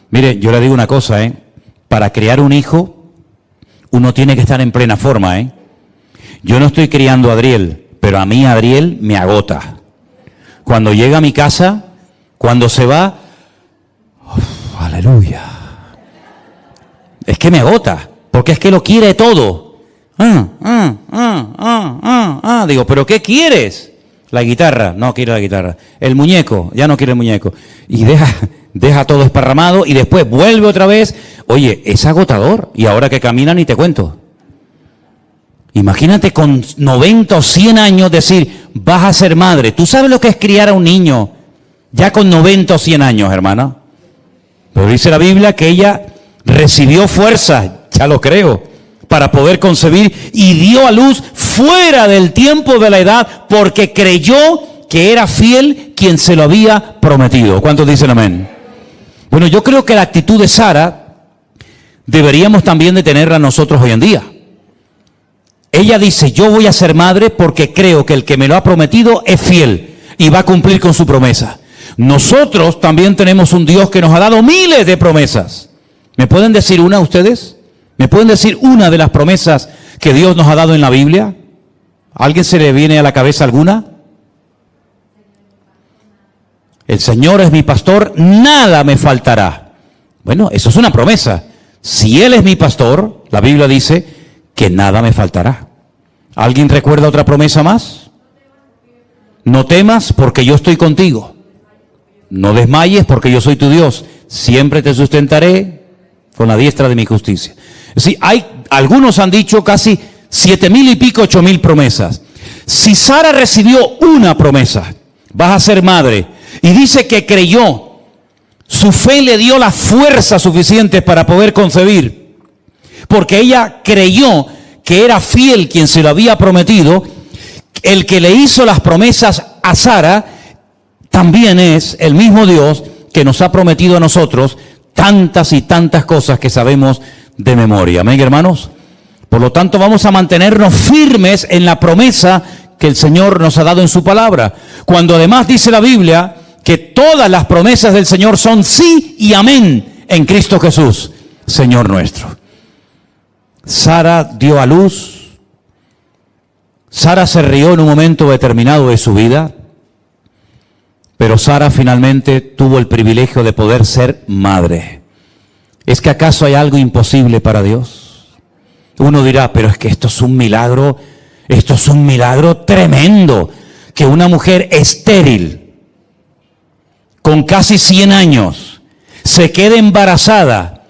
mire, yo le digo una cosa, para criar un hijo, uno tiene que estar en plena forma, Yo no estoy criando a Adriel, pero a mí Adriel me agota. Cuando llega a mi casa, cuando se va, aleluya. Es que me agota, porque es que lo quiere todo. Digo, ¿pero qué quieres? La guitarra, no quiere la guitarra. El muñeco, ya no quiere el muñeco. Y deja todo esparramado y después vuelve otra vez. Oye, es agotador. Y ahora que camina ni te cuento. Imagínate con 90 o 100 años decir, vas a ser madre. ¿Tú sabes lo que es criar a un niño ya con 90 o 100 años, hermana? Pero dice la Biblia que ella recibió fuerza, ya lo creo, para poder concebir y dio a luz fuera del tiempo de la edad porque creyó que era fiel quien se lo había prometido. ¿Cuántos dicen amén? Bueno, yo creo que la actitud de Sara deberíamos también de tenerla nosotros hoy en día. Ella dice, yo voy a ser madre porque creo que el que me lo ha prometido es fiel y va a cumplir con su promesa. Nosotros también tenemos un Dios que nos ha dado miles de promesas. ¿Me pueden decir una ustedes? ¿Me pueden decir una de las promesas que Dios nos ha dado en la Biblia? ¿A alguien se le viene a la cabeza alguna? El Señor es mi pastor, nada me faltará. Bueno, eso es una promesa. Si Él es mi pastor, la Biblia dice que nada me faltará. ¿Alguien recuerda otra promesa más? No temas porque yo estoy contigo. No desmayes porque yo soy tu Dios. Siempre te sustentaré con la diestra de mi justicia. Sí, algunos han dicho casi 7,000 y pico, 8,000 promesas. Si Sara recibió una promesa, vas a ser madre, y dice que creyó, su fe le dio la fuerza suficiente para poder concebir, porque ella creyó que era fiel quien se lo había prometido. El que le hizo las promesas a Sara también es el mismo Dios que nos ha prometido a nosotros tantas y tantas cosas que sabemos de memoria. Amén, hermanos. Por lo tanto, vamos a mantenernos firmes en la promesa que el Señor nos ha dado en su palabra. Cuando además dice la Biblia que todas las promesas del Señor son sí y amén en Cristo Jesús, Señor nuestro. Sara dio a luz. Sara se rió en un momento determinado de su vida. Pero Sara finalmente tuvo el privilegio de poder ser madre. ¿Es que acaso hay algo imposible para Dios? Uno dirá, pero es que esto es un milagro tremendo, que una mujer estéril, con casi 100 años, se quede embarazada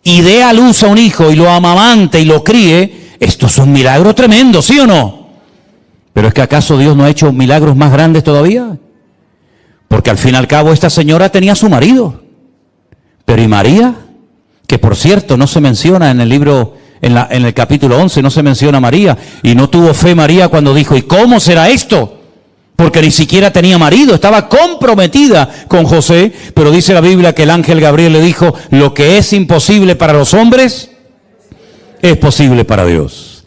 y dé a luz a un hijo y lo amamante y lo críe. Esto es un milagro tremendo, ¿sí o no? Pero es que acaso Dios no ha hecho milagros más grandes todavía. Porque al fin y al cabo esta señora tenía a su marido. Pero ¿y María? Que por cierto no se menciona en el libro, en el capítulo 11, no se menciona a María. Y no tuvo fe María cuando dijo, ¿y cómo será esto? Porque ni siquiera tenía marido, estaba comprometida con José. Pero dice la Biblia que el ángel Gabriel le dijo, lo que es imposible para los hombres, es posible para Dios.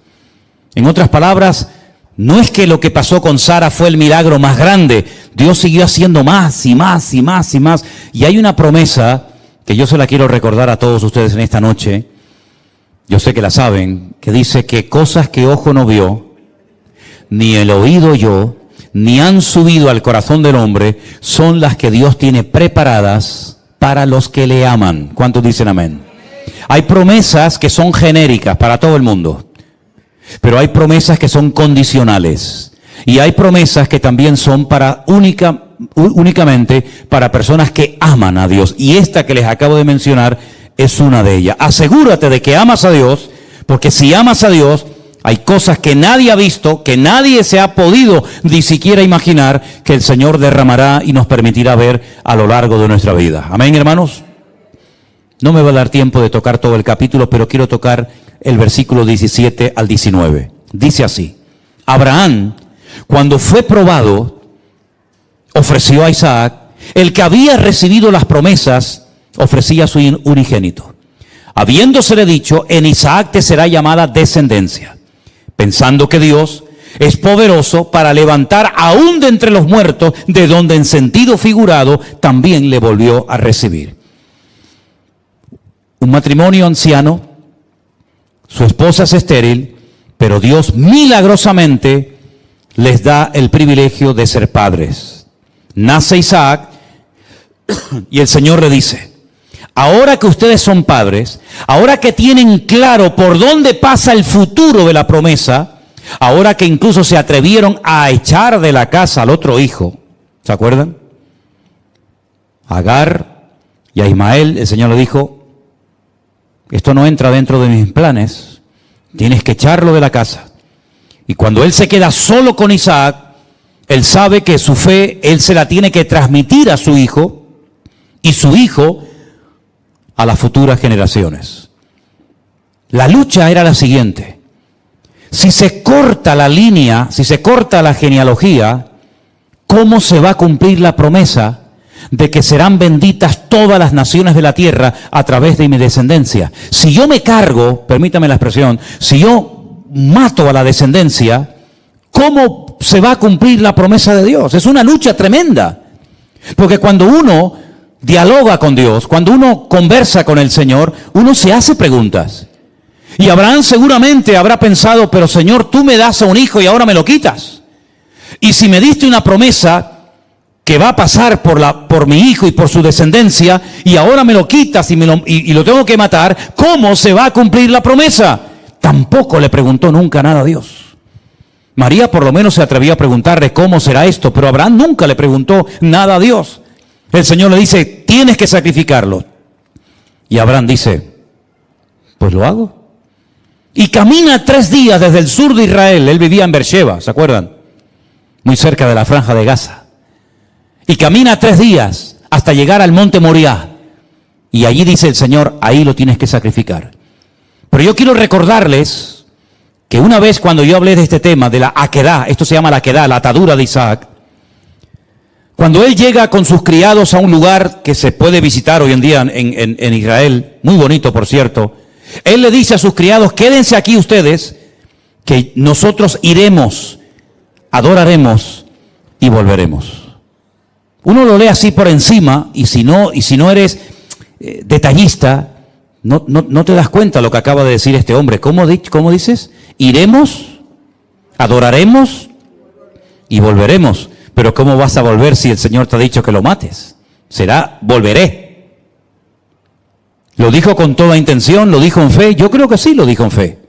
En otras palabras, no es que lo que pasó con Sara fue el milagro más grande. Dios siguió haciendo más y más y más y más. Y hay una promesa que yo se la quiero recordar a todos ustedes en esta noche. Yo sé que la saben, que dice que cosas que ojo no vio, ni el oído oyó, ni han subido al corazón del hombre, son las que Dios tiene preparadas para los que le aman. ¿Cuántos dicen amén? Hay promesas que son genéricas para todo el mundo. Pero hay promesas que son condicionales. Y hay promesas que también son únicamente para personas que aman a Dios. Y esta que les acabo de mencionar es una de ellas. Asegúrate de que amas a Dios, porque si amas a Dios, Hay cosas que nadie ha visto, que nadie se ha podido ni siquiera imaginar, que el Señor derramará y nos permitirá ver a lo largo de nuestra vida. Amén, hermanos. No me va a dar tiempo de tocar todo el capítulo, pero quiero tocar el versículo 17 al 19. Dice así: Abraham, cuando fue probado, ofreció a Isaac. El que había recibido las promesas ofrecía a su unigénito, habiéndosele dicho: en Isaac te será llamada descendencia, pensando que Dios es poderoso para levantar aún de entre los muertos, de donde en sentido figurado también le volvió a recibir. Un matrimonio anciano, su esposa es estéril, pero Dios milagrosamente les da el privilegio de ser padres. Nace Isaac y el Señor le dice: ahora que ustedes son padres, ahora que tienen claro por dónde pasa el futuro de la promesa, ahora que incluso se atrevieron a echar de la casa al otro hijo, ¿se acuerdan? A Agar y a Ismael, el Señor le dijo: esto no entra dentro de mis planes, tienes que echarlo de la casa. Y cuando él se queda solo con Isaac, él sabe que su fe, él se la tiene que transmitir a su hijo, y su hijo a las futuras generaciones. La lucha era la siguiente: si se corta la línea, si se corta la genealogía, ¿cómo se va a cumplir la promesa de que serán benditas todas las naciones de la tierra a través de mi descendencia? Si yo me cargo, permítame la expresión, si yo mato a la descendencia, ¿cómo se va a cumplir la promesa de Dios? Es una lucha tremenda, porque cuando uno dialoga con Dios, cuando uno conversa con el Señor, uno se hace preguntas. Y Abraham seguramente habrá pensado: pero Señor, tú me das a un hijo y ahora me lo quitas. Y si me diste una promesa que va a pasar por mi hijo y por su descendencia, y ahora me lo quitas y lo tengo que matar, ¿cómo se va a cumplir la promesa? Tampoco le preguntó nunca nada a Dios. María por lo menos se atrevió a preguntarle: ¿cómo será esto? Pero Abraham nunca le preguntó nada a Dios. El Señor le dice: tienes que sacrificarlo. Y Abraham dice: pues lo hago. Y camina 3 días desde el sur de Israel. Él vivía en Beersheba, ¿se acuerdan? Muy cerca de la franja de Gaza. Y camina 3 días hasta llegar al monte Moriah. Y allí dice el Señor: ahí lo tienes que sacrificar. Pero yo quiero recordarles que una vez cuando yo hablé de este tema, de la aquedá, esto se llama la aquedá, la atadura de Isaac, cuando él llega con sus criados a un lugar que se puede visitar hoy en día en Israel, muy bonito por cierto, él le dice a sus criados: quédense aquí ustedes, que nosotros iremos, adoraremos y volveremos. Uno lo lee así por encima, y si no eres detallista, no te das cuenta lo que acaba de decir este hombre. ¿Cómo dices? Iremos, adoraremos y volveremos. Pero ¿cómo vas a volver si el Señor te ha dicho que lo mates? Será: volveré. ¿Lo dijo con toda intención? ¿Lo dijo en fe? Yo creo que sí lo dijo en fe.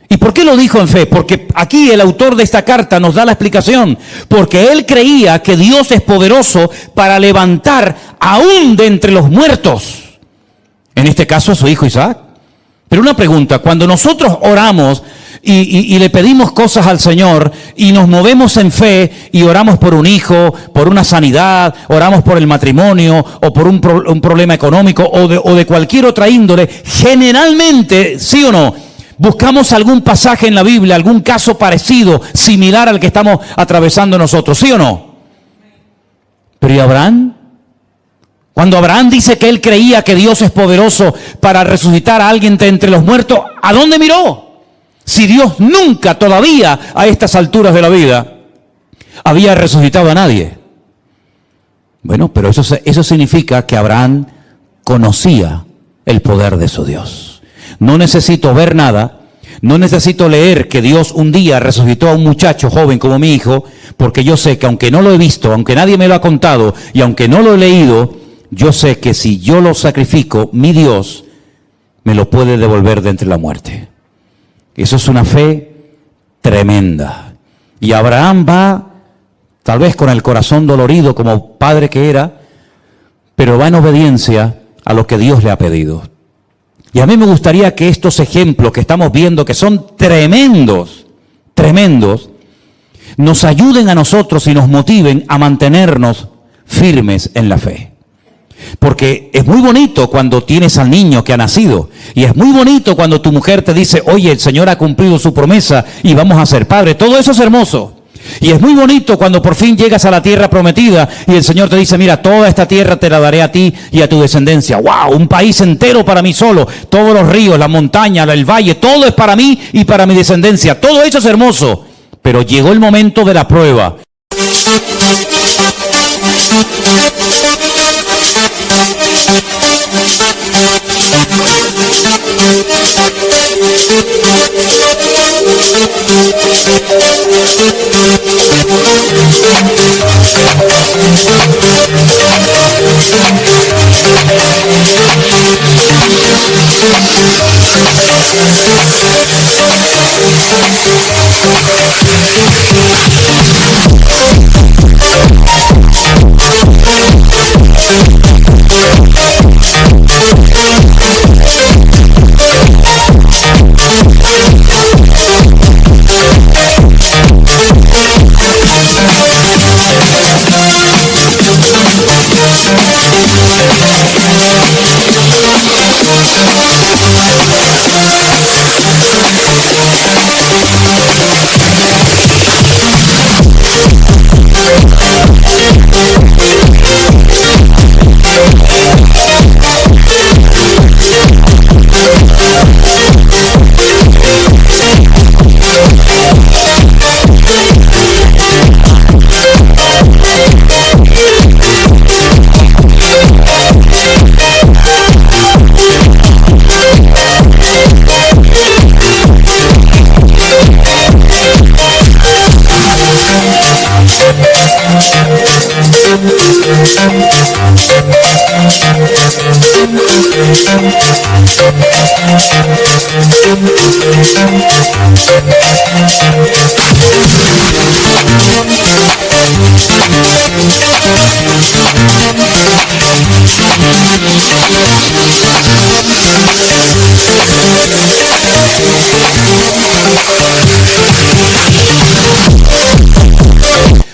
¿Y por qué lo dijo en fe? Porque aquí el autor de esta carta nos da la explicación. Porque él creía que Dios es poderoso para levantar aún de entre los muertos, en este caso a su hijo Isaac. Pero una pregunta: cuando nosotros oramos y le pedimos cosas al Señor y nos movemos en fe y oramos por un hijo, por una sanidad, oramos por el matrimonio o por un problema económico o de cualquier otra índole, generalmente, ¿sí o no?, buscamos algún pasaje en la Biblia, algún caso parecido, similar al que estamos atravesando nosotros, ¿sí o no? Pero ¿y Abraham? Cuando Abraham dice que él creía que Dios es poderoso para resucitar a alguien de entre los muertos, ¿a dónde miró? Si Dios nunca todavía a estas alturas de la vida había resucitado a nadie. Bueno, pero eso significa que Abraham conocía el poder de su Dios. No necesito ver nada, no necesito leer que Dios un día resucitó a un muchacho joven como mi hijo, porque yo sé que aunque no lo he visto, aunque nadie me lo ha contado y aunque no lo he leído, yo sé que si yo lo sacrifico, mi Dios me lo puede devolver de entre la muerte. Eso es una fe tremenda. Y Abraham va, tal vez con el corazón dolorido como padre que era, pero va en obediencia a lo que Dios le ha pedido. Y a mí me gustaría que estos ejemplos que estamos viendo, que son tremendos, tremendos, nos ayuden a nosotros y nos motiven a mantenernos firmes en la fe. Porque es muy bonito cuando tienes al niño que ha nacido. Y es muy bonito cuando tu mujer te dice, oye, el Señor ha cumplido su promesa y vamos a ser padres. Todo eso es hermoso. Y es muy bonito cuando por fin llegas a la tierra prometida y el Señor te dice, mira, toda esta tierra te la daré a ti y a tu descendencia. ¡Wow! Un país entero para mí solo. Todos los ríos, la montaña, el valle, todo es para mí y para mi descendencia. Todo eso es hermoso. Pero llegó el momento de la prueba.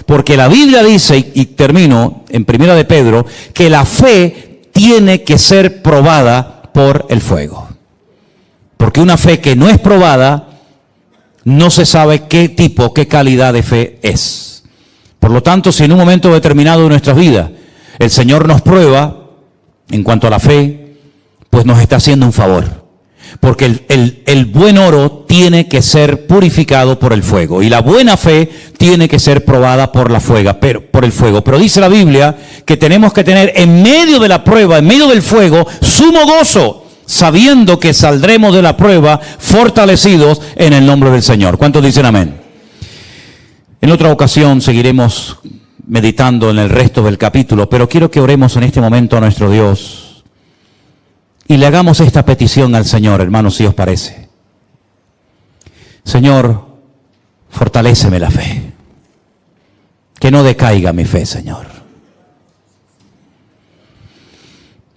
Porque la Biblia dice, y termino en 1 de Pedro, que la fe tiene que ser probada por el fuego. Porque una fe que no es probada, no se sabe qué tipo, qué calidad de fe es. Por lo tanto, si en un momento determinado de nuestras vidas el Señor nos prueba en cuanto a la fe, pues nos está haciendo un favor. Porque el buen oro tiene que ser purificado por el fuego. Y la buena fe tiene que ser probada por por el fuego. Pero dice la Biblia que tenemos que tener en medio de la prueba, en medio del fuego, sumo gozo, sabiendo que saldremos de la prueba fortalecidos en el nombre del Señor. ¿Cuántos dicen amén? En otra ocasión seguiremos meditando en el resto del capítulo, pero quiero que oremos en este momento a nuestro Dios. Y le hagamos esta petición al Señor, hermanos, si os parece. Señor, fortaléceme la fe. Que no decaiga mi fe, Señor.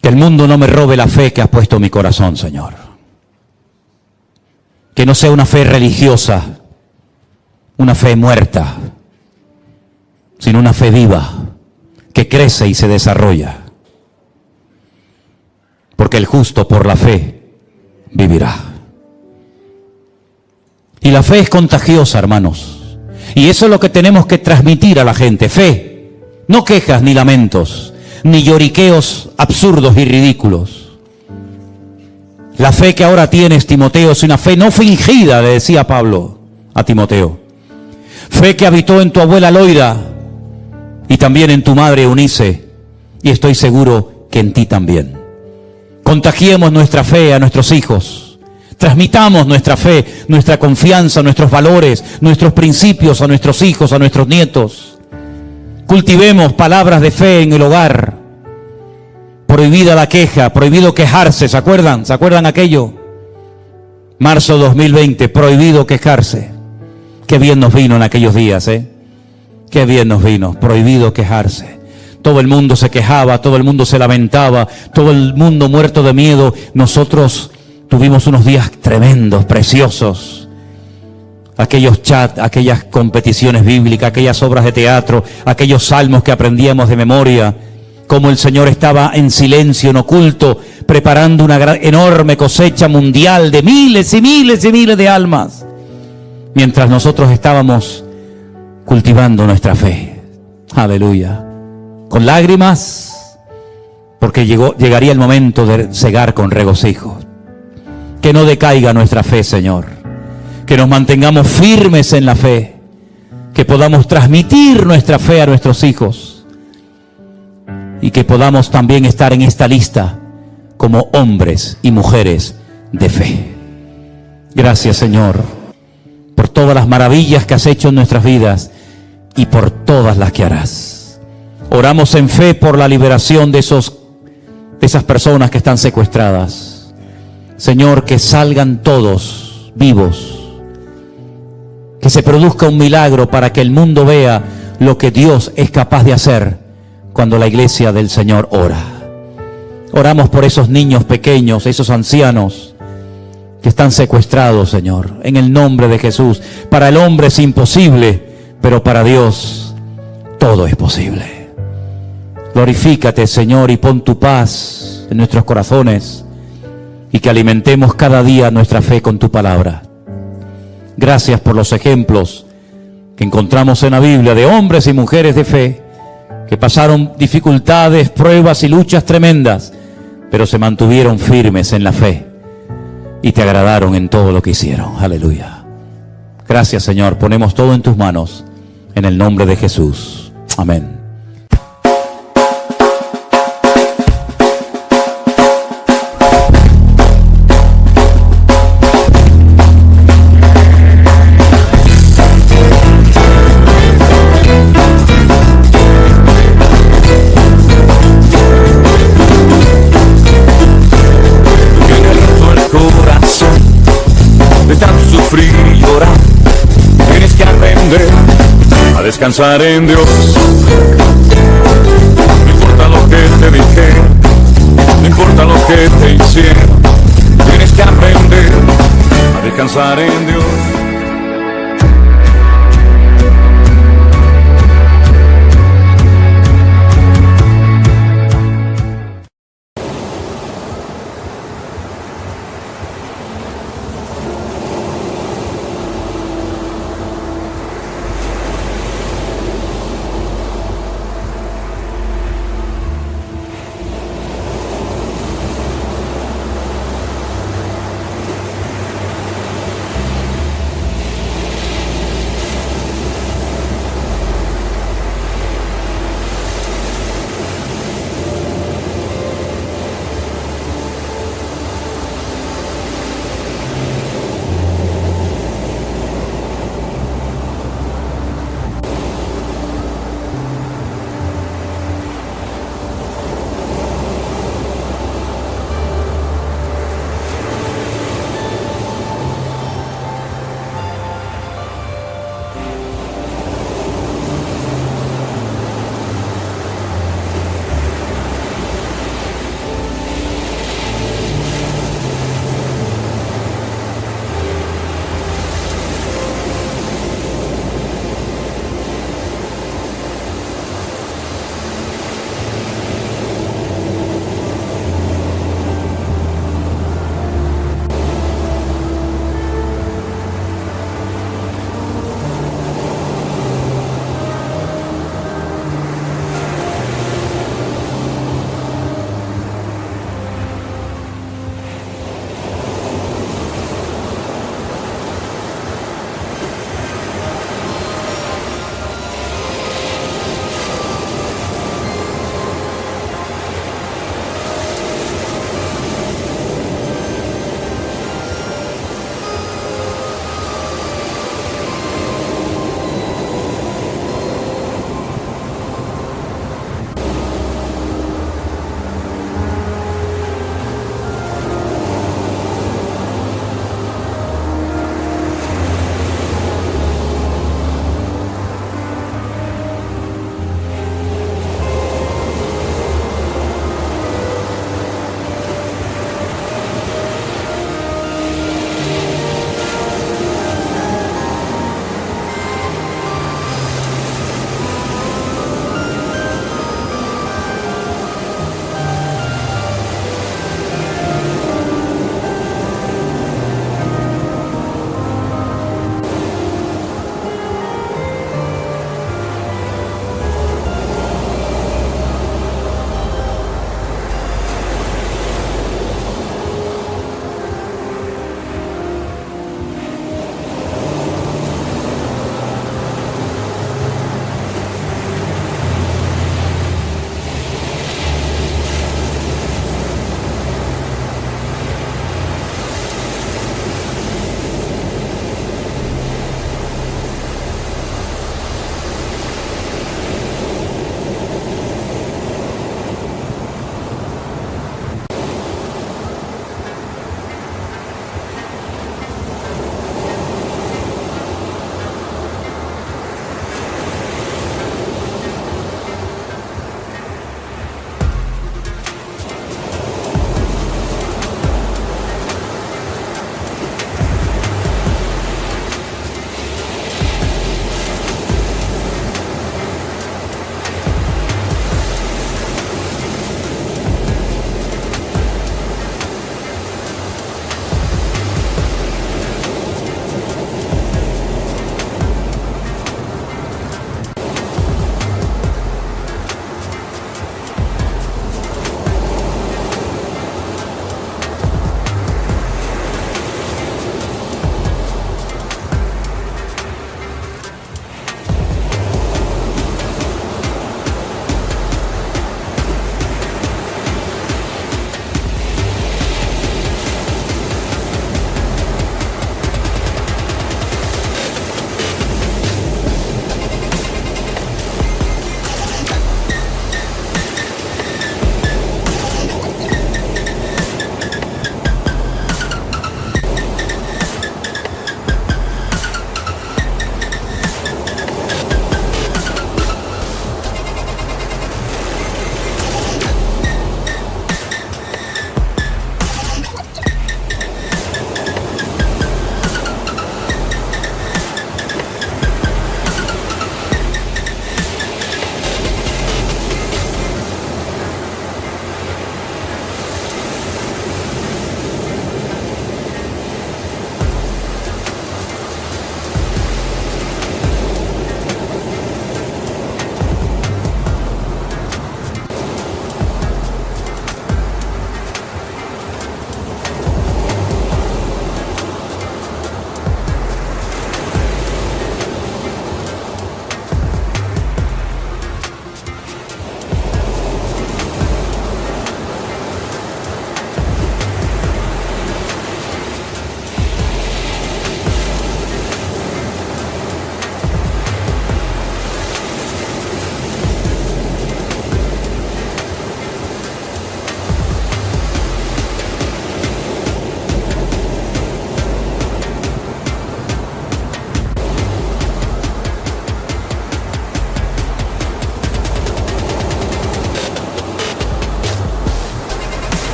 Que el mundo no me robe la fe que has puesto en mi corazón, Señor. Que no sea una fe religiosa, una fe muerta, sino una fe viva, que crece y se desarrolla. Porque el justo por la fe vivirá. Y la fe es contagiosa, hermanos. Y eso es lo que tenemos que transmitir a la gente. Fe. No quejas ni lamentos, ni lloriqueos absurdos y ridículos. La fe que ahora tienes, Timoteo, es una fe no fingida, le decía Pablo a Timoteo. Fe que habitó en tu abuela Loida y también en tu madre Eunice. Y estoy seguro que en ti también. Contagiemos nuestra fe a nuestros hijos. Transmitamos nuestra fe, nuestra confianza, nuestros valores, nuestros principios a nuestros hijos, a nuestros nietos. Cultivemos palabras de fe en el hogar. Prohibida la queja, prohibido quejarse. ¿Se acuerdan? ¿Se acuerdan aquello? Marzo 2020, prohibido quejarse. Qué bien nos vino en aquellos días, ¿eh? Qué bien nos vino, prohibido quejarse. Todo el mundo se quejaba, todo el mundo se lamentaba, todo el mundo muerto de miedo. Nosotros tuvimos unos días tremendos, preciosos. Aquellos chats, aquellas competiciones bíblicas, aquellas obras de teatro, aquellos salmos que aprendíamos de memoria, como el Señor estaba en silencio, en oculto, preparando una enorme cosecha mundial de miles y miles y miles de almas, mientras nosotros estábamos cultivando nuestra fe. Aleluya. Con lágrimas, porque llegaría el momento de cegar con regocijo. Que no decaiga nuestra fe, Señor. Que nos mantengamos firmes en la fe, que podamos transmitir nuestra fe a nuestros hijos y que podamos también estar en esta lista como hombres y mujeres de fe. Gracias, Señor, por todas las maravillas que has hecho en nuestras vidas y por todas las que harás. Oramos en fe por la liberación de esas personas que están secuestradas. Señor, que salgan todos vivos. Que se produzca un milagro para que el mundo vea lo que Dios es capaz de hacer cuando la iglesia del Señor ora. Oramos por esos niños pequeños, esos ancianos que están secuestrados, Señor, en el nombre de Jesús. Para el hombre es imposible, pero para Dios todo es posible. Glorifícate, Señor, y pon tu paz en nuestros corazones y que alimentemos cada día nuestra fe con tu palabra. Gracias por los ejemplos que encontramos en la Biblia de hombres y mujeres de fe que pasaron dificultades, pruebas y luchas tremendas, pero se mantuvieron firmes en la fe y te agradaron en todo lo que hicieron. Aleluya. Gracias, Señor. Ponemos todo en tus manos en el nombre de Jesús. Amén. Descansar en Dios. No importa lo que te dije, no importa lo que te hicieron, tienes que aprender a descansar en Dios.